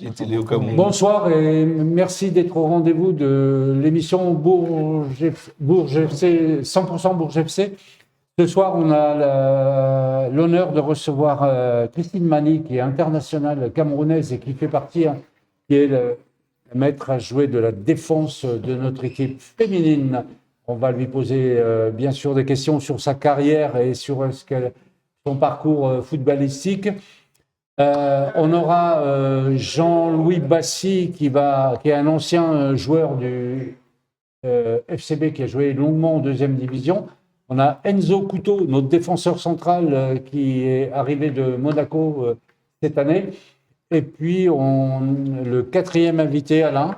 était Léo Cameron. Bonsoir et merci d'être au rendez-vous de l'émission Bourges FC, 100% Bourges FC. Ce soir, on a l'honneur de recevoir Christine Mani, qui est internationale camerounaise et qui fait partie, qui est le maître à jouer de la défense de notre équipe féminine. On va lui poser bien sûr des questions sur sa carrière et sur son parcours footballistique. On aura Jean-Louis Bassi qui est un ancien joueur du FCB qui a joué longuement en deuxième division. On a Enzo Couto, notre défenseur central qui est arrivé de Monaco cette année. Et puis le quatrième invité, Alain.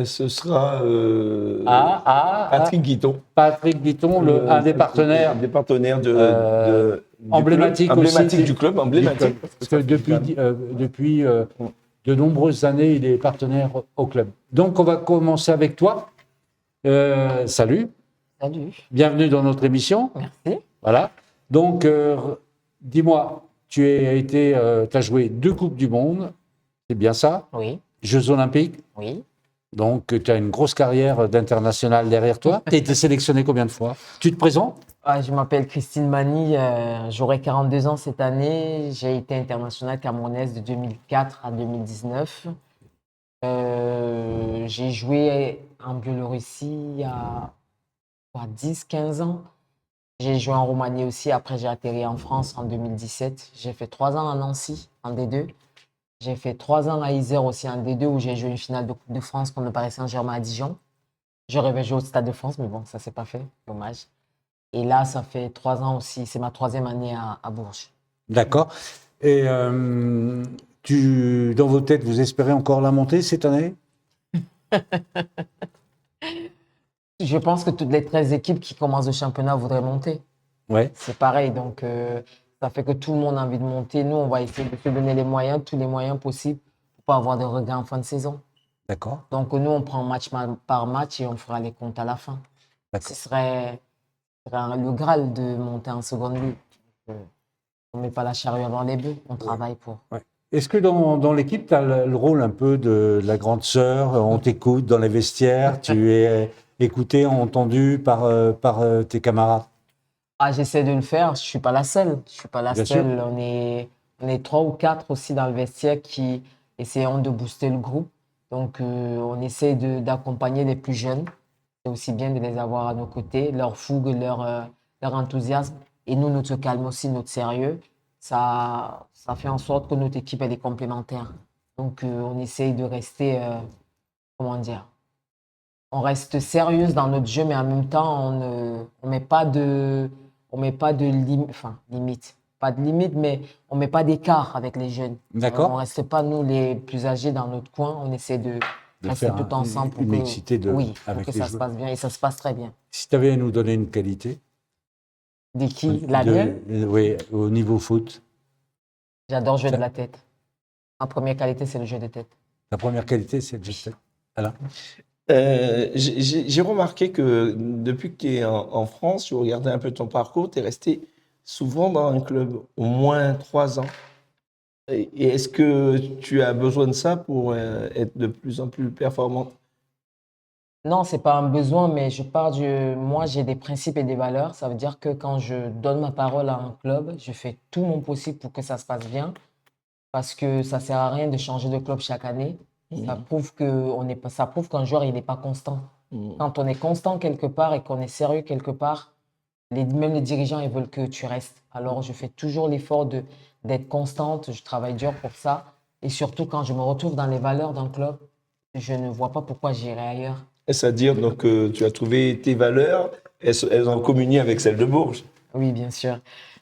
Ce sera Patrick Guiton. Patrick Guiton, un des partenaires. Des partenaires emblématique du club. Emblématique. Parce que depuis de nombreuses années, il est partenaire au club. Donc, on va commencer avec toi. Salut. Salut. Bienvenue dans notre émission. Merci. Voilà. Donc, dis-moi, tu as joué 2 Coupes du Monde, c'est bien ça? Oui. Jeux Olympiques? Oui. Donc, tu as une grosse carrière d'international derrière toi. Tu as été sélectionné combien de fois? Tu te présentes? Je m'appelle Christine Mani, j'aurai 42 ans cette année. J'ai été internationale camerounaise de 2004 à 2019. J'ai joué en Biélorussie il y a 10-15 ans. J'ai joué en Roumanie aussi. Après, j'ai atterri en France en 2017. J'ai fait 3 ans à Nancy en D2. J'ai fait 3 ans à Isère aussi en D2 où j'ai joué une finale de Coupe de France contre le Paris Saint-Germain à Dijon. Je rêvais jouer au Stade de France, mais bon, ça ne s'est pas fait. Dommage. Et là, ça fait 3 ans aussi. C'est ma 3e année à Bourges. D'accord. Et dans vos têtes, vous espérez encore la montée cette année? Je pense que toutes les 13 équipes qui commencent le championnat voudraient monter. Ouais. C'est pareil. Donc, ça fait que tout le monde a envie de monter. Nous, on va essayer de se donner les moyens, tous les moyens possibles pour ne pas avoir de regrets en fin de saison. D'accord. Donc, nous, on prend match par match et on fera les comptes à la fin. Ce serait le Graal de monter en seconde ligue. On ne met pas la charrue avant les bœufs, on travaille pour. Ouais. Est-ce que dans l'équipe, tu as le rôle un peu de la grande sœur? On t'écoute dans les vestiaires, tu es écouté, entendu par tes camarades? J'essaie de le faire, je ne suis pas la seule. Je suis pas la Bien seule. sûr. On est 3 ou 4 aussi dans le vestiaire qui essayons de booster le groupe. Donc, on essaie d'accompagner les plus jeunes. C'est aussi bien de les avoir à nos côtés, leur fougue, leur enthousiasme. Et nous, notre calme aussi, notre sérieux. Ça fait en sorte que notre équipe, elle est complémentaire. Donc, on essaye de rester, on reste sérieuse dans notre jeu, mais en même temps, on met pas de limite. Pas de limite, mais on met pas d'écart avec les jeunes. D'accord. On reste pas, nous, les plus âgés dans notre coin. On essaie de rester tout ensemble pour mixité pour avec que les ça se joueurs. passe bien. Et ça se passe très bien. Si tu avais à nous donner une qualité. De qui? La mienne? Oui, au niveau foot. J'adore jouer de la tête. Ma première qualité, c'est le jeu de tête. La première qualité, c'est le jeu de tête. Alain? J'ai remarqué que depuis que tu es en France, je regardais un peu ton parcours, tu es resté souvent dans un club, au moins 3 ans. Et est-ce que tu as besoin de ça pour être de plus en plus performante? Non, c'est pas un besoin, mais moi, j'ai des principes et des valeurs. Ça veut dire que quand je donne ma parole à un club, je fais tout mon possible pour que ça se passe bien. Parce que ça sert à rien de changer de club chaque année. Ça prouve qu'un joueur, il n'est pas constant. Quand on est constant quelque part et qu'on est sérieux quelque part, même les dirigeants, ils veulent que tu restes. Alors, je fais toujours l'effort d'être constante. Je travaille dur pour ça. Et surtout, quand je me retrouve dans les valeurs d'un club, je ne vois pas pourquoi j'irai ailleurs. C'est-à-dire donc, tu as trouvé tes valeurs, elles ont communié avec celles de Bourges. Oui, bien sûr.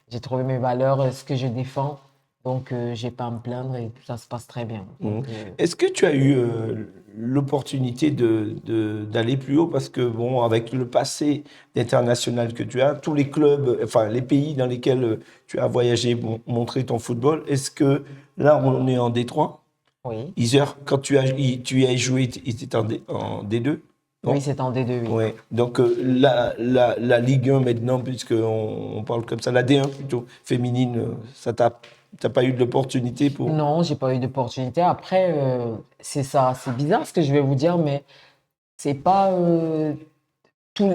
J'ai trouvé mes valeurs, ce que je défends. Donc, je n'ai pas à me plaindre et ça se passe très bien. Donc, Est-ce que tu as eu l'opportunité d'aller plus haut? Parce que, bon, avec le passé international que tu as, tous les clubs, enfin, les pays dans lesquels tu as voyagé, montré ton football, est-ce que là, on est en D3? oui. Isère, quand tu as joué, il était en D2? Non? Oui, c'est en D2, oui. Ouais. Donc, la Ligue 1 maintenant, puisqu'on parle comme ça, la D1 plutôt, féminine, ça t'a t'as pas eu de l'opportunité pour. Non, j'ai pas eu d'opportunité. Après, c'est ça, c'est bizarre ce que je vais vous dire, mais c'est pas tout.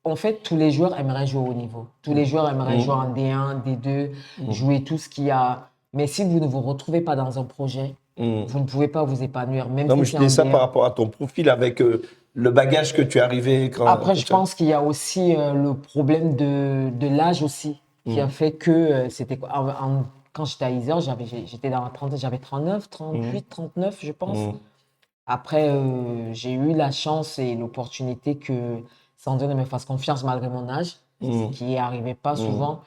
En fait, tous les joueurs aimeraient jouer au haut niveau. Tous les joueurs aimeraient jouer en D1, D2, jouer tout ce qu'il y a. Mais si vous ne vous retrouvez pas dans un projet, vous ne pouvez pas vous épanouir, même Non, si mais c'est je dis en ça par D1. rapport à ton profil avec le bagage que tu es arrivé quand. Après, je pense qu'il y a aussi le problème de l'âge aussi, qui a fait que c'était quoi, quand j'étais à Isère, j'étais dans la trentaine, j'avais 39, 38, 39, je pense. Après, j'ai eu la chance et l'opportunité que Sandrine me fasse confiance malgré mon âge, ce qui n'est arrivé pas souvent.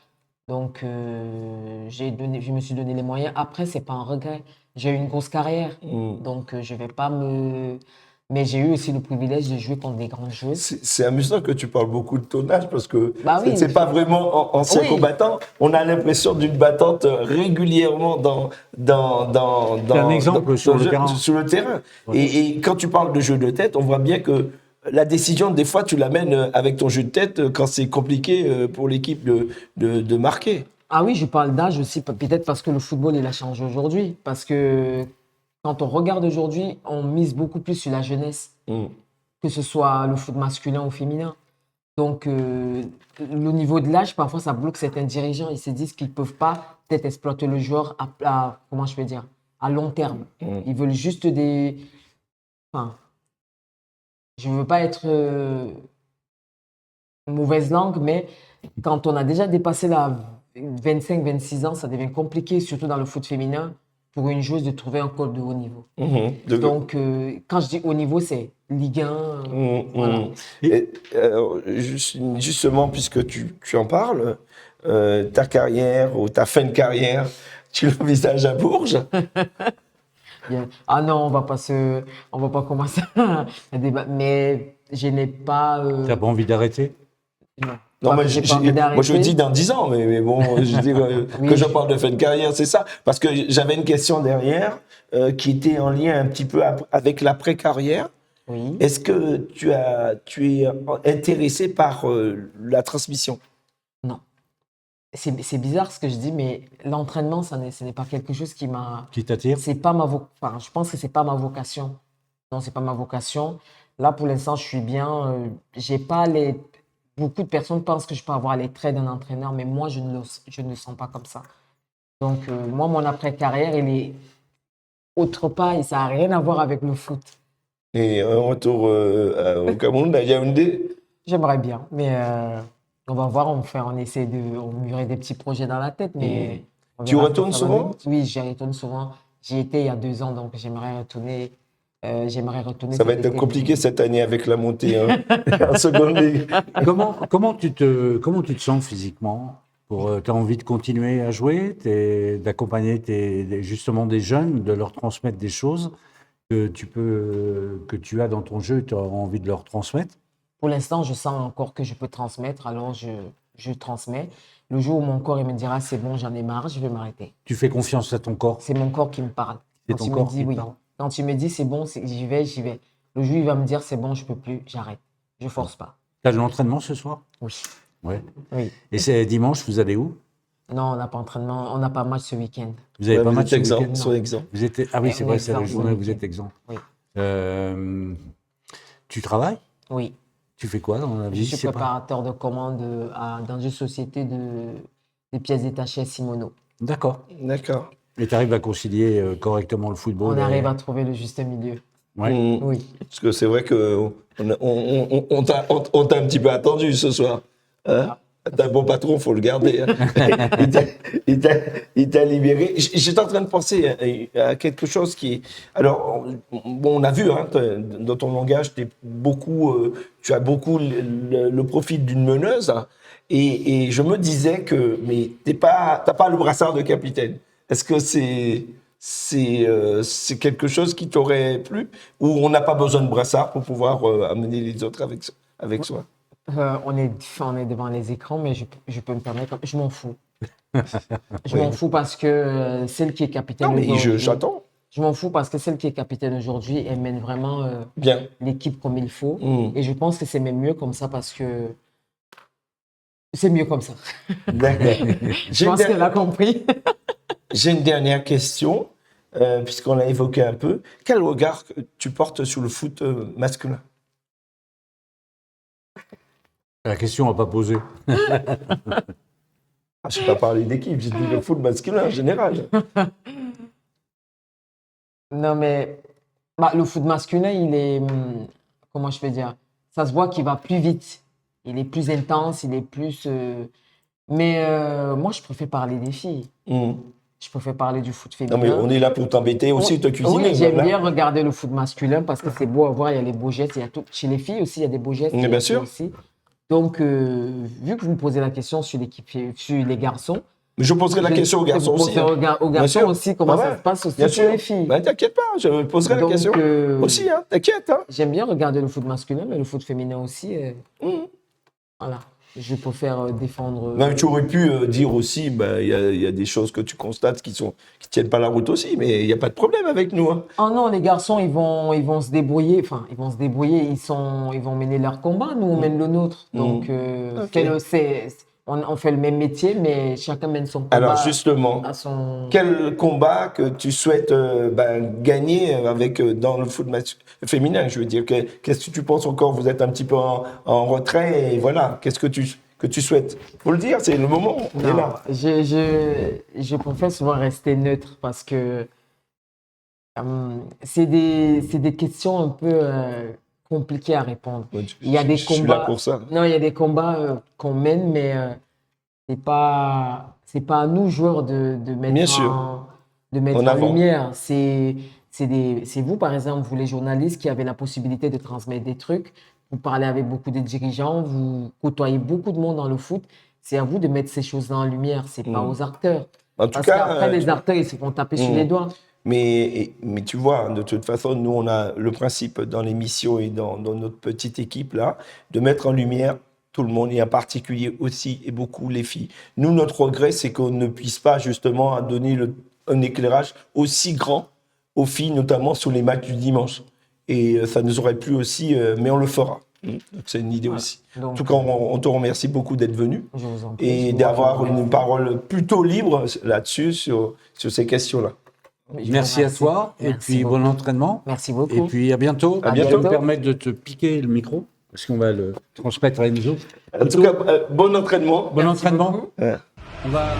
Donc, je me suis donné les moyens. Après, c'est pas un regret. J'ai eu une grosse carrière, donc je vais pas me. Mais j'ai eu aussi le privilège de jouer contre des grandes joueuses. C'est amusant que tu parles beaucoup de ton âge parce que Bah oui, c'est pas vraiment ancien Oui. combattant. On a l'impression d'une battante régulièrement C'est un exemple sur le terrain. sur le terrain. Ouais. Et quand tu parles de jeu de tête, on voit bien que la décision, des fois, tu l'amènes avec ton jeu de tête quand c'est compliqué pour l'équipe de marquer. Ah oui, je parle d'âge aussi, peut-être parce que le football, il a changé aujourd'hui. Parce que quand on regarde aujourd'hui, on mise beaucoup plus sur la jeunesse, que ce soit le foot masculin ou féminin. Donc, le niveau de l'âge, parfois, ça bloque certains dirigeants. Ils se disent qu'ils ne peuvent pas peut-être exploiter le joueur comment je peux dire, à long terme. Ils veulent juste des. Enfin, je ne veux pas être mauvaise langue, mais quand on a déjà dépassé la 25-26 ans, ça devient compliqué, surtout dans le foot féminin, pour une joueuse de trouver un code de haut niveau. Donc, quand je dis haut niveau, c'est Ligue 1. Voilà. Et, justement, puisque tu en parles, ta carrière ou ta fin de carrière, tu l'envisages à Bourges? Ah non, on va pas commencer à débattre. Mais je n'ai pas. T'as pas envie d'arrêter? Non, Pas mais que j'ai pas envie moi je d'arrêter. dis dans 10 ans, mais bon, je dis Oui. que je parle de fin de carrière, c'est ça. Parce que j'avais une question derrière qui était en lien un petit peu avec l'après-carrière. Oui. Est-ce que tu es intéressé par la transmission? Non. C'est bizarre ce que je dis, mais l'entraînement, ce n'est pas quelque chose qui m'a. Qui t'attire? C'est pas enfin, je pense que c'est pas ma vocation. Non, c'est pas ma vocation. Là, pour l'instant, je suis bien. J'ai pas les. Beaucoup de personnes pensent que je peux avoir les traits d'un entraîneur, mais moi, je ne le sens pas comme ça. Donc, moi, mon après-carrière, il est autre part et ça n'a rien à voir avec le foot. Et un retour au Cameroun, à Yaoundé? J'aimerais bien, mais on va voir. On essaie on mûrit des petits projets dans la tête, mais on Tu verra retournes ce que ça va souvent? donner. Oui, j'y retourne souvent. J'y étais il y a 2 ans, donc j'aimerais retourner. Ça va être compliqué cette année avec la montée en seconde ligue. Comment tu te sens physiquement? T'as envie de continuer à jouer, d'accompagner justement des jeunes, de leur transmettre des choses que tu as dans ton jeu et tu as envie de leur transmettre? Pour l'instant, je sens encore que je peux transmettre, alors je transmets. Le jour où mon corps il me dira c'est bon, j'en ai marre, je vais m'arrêter. Tu fais confiance à ton corps? C'est mon corps qui me parle. C'est Quand ton il me corps dit qui te oui, parle. quand il me dit c'est bon, j'y vais, j'y vais. Le jour où il va me dire c'est bon, je peux plus, j'arrête. Je force pas. Tu as de l'entraînement ce soir? Oui. Ouais. Oui. Et c'est dimanche, vous allez où? Non, on n'a pas entraînement, on n'a pas match ce week-end. Vous avez Ouais, pas vous match êtes ce exempt, week-end? soyez exempt. Ah oui, c'est On vrai, est c'est la exempt, journée où ce vous êtes week-end. exempt. Oui. Tu travailles? Oui. Tu fais quoi dans la Je vie? suis C'est pas- préparateur de commandes dans une société de pièces détachées Simono. D'accord. D'accord. Et tu arrives à concilier correctement le football On arrive à trouver le juste milieu. Ouais. Oui. Parce que c'est vrai que on t'a un petit peu attendu ce soir. Hein? T'as un bon patron, faut le garder. Hein. Il t'a libéré. J'étais en train de penser à quelque chose qui est. Alors, bon, on a vu hein, dans ton langage, tu as beaucoup le profil d'une meneuse. Hein. Et je me disais que, mais t'as pas le brassard de capitaine. Est-ce que c'est quelque chose qui t'aurait plu ou on n'a pas besoin de brassard pour pouvoir amener les autres avec soi? On est devant les écrans, mais je peux me permettre. Je m'en fous. Je Oui. m'en fous parce que celle qui est capitaine Non, mais aujourd'hui. j'attends. Je m'en fous parce que celle qui est capitaine aujourd'hui, elle mène vraiment Bien. l'équipe comme il faut. Mm. Et je pense que c'est même mieux comme ça parce que c'est mieux comme ça. D'accord. Je pense qu'elle a compris. J'ai une dernière question, puisqu'on l'a évoqué un peu. Quel regard tu portes sur le foot masculin? La question n'a pas posé. Je n'ai pas parlé d'équipe, j'ai dit le foot masculin en général. Non, mais le foot masculin, il est, comment je peux dire, ça se voit qu'il va plus vite. Il est plus intense, il est plus. Mais moi, je préfère parler des filles. Je préfère parler du foot féminin. Non, mais on est là pour t'embêter aussi, te cuisiner. Oui, j'aime voilà. bien regarder le foot masculin parce que c'est beau à voir, il y a les beaux gestes, il y a tout. Chez les filles aussi, il y a des beaux gestes. Mais bien sûr. Aussi. Donc, vu que vous me posez la question sur l'équipe, sur les garçons. Mais je poserai la question aux garçons aussi. Aux garçons aussi, comment ça se passe aussi sur les filles. T'inquiète pas, je poserai la question aussi, hein, t'inquiète. Hein. J'aime bien regarder le foot masculin, mais le foot féminin aussi. Voilà. Je préfère défendre. Mais tu aurais pu dire aussi, il y a des choses que tu constates qui tiennent pas la route aussi, mais il n'y a pas de problème avec nous. Hein. Oh non, les garçons, ils vont se débrouiller. Enfin, ils vont se débrouiller. Ils vont mener leur combat. Nous, on mène le nôtre. Donc, on fait le même métier, mais chacun mène son combat. Alors justement, quel combat que tu souhaites gagner dans le foot féminin? Je veux dire, qu'est-ce que tu penses encore? Vous êtes un petit peu en retrait et voilà. Qu'est-ce que tu souhaites? Faut le dire, c'est le moment. On est là. Je préfère souvent rester neutre parce que c'est des questions un peu compliqué à répondre. Il y a des combats. Je suis là pour ça. Non, il y a des combats qu'on mène, mais c'est pas à nous joueurs de mettre en lumière. C'est vous, par exemple, vous les journalistes, qui avez la possibilité de transmettre des trucs. Vous parlez avec beaucoup de dirigeants, vous côtoyez beaucoup de monde dans le foot. C'est à vous de mettre ces choses-là en lumière. C'est pas aux acteurs. En tout cas, qu'après, les acteurs, ils se font taper sur les doigts. Mais tu vois, de toute façon, nous, on a le principe dans l'émission et dans notre petite équipe, là, de mettre en lumière tout le monde, et en particulier aussi, et beaucoup les filles. Nous, notre regret, c'est qu'on ne puisse pas, justement, donner un éclairage aussi grand aux filles, notamment sur les matchs du dimanche. Et ça nous aurait plu aussi, mais on le fera. Donc, c'est une idée aussi. Donc, en tout cas, on te remercie beaucoup d'être venu et d'avoir une parole plutôt libre là-dessus, sur ces questions-là. Merci à toi, et puis bon entraînement. Merci beaucoup. Et puis à bientôt. À bientôt. Je vais me permettre de te piquer le micro, parce qu'on va le transmettre à Enzo. En tout cas, bon entraînement. Bon entraînement. Ouais. On va...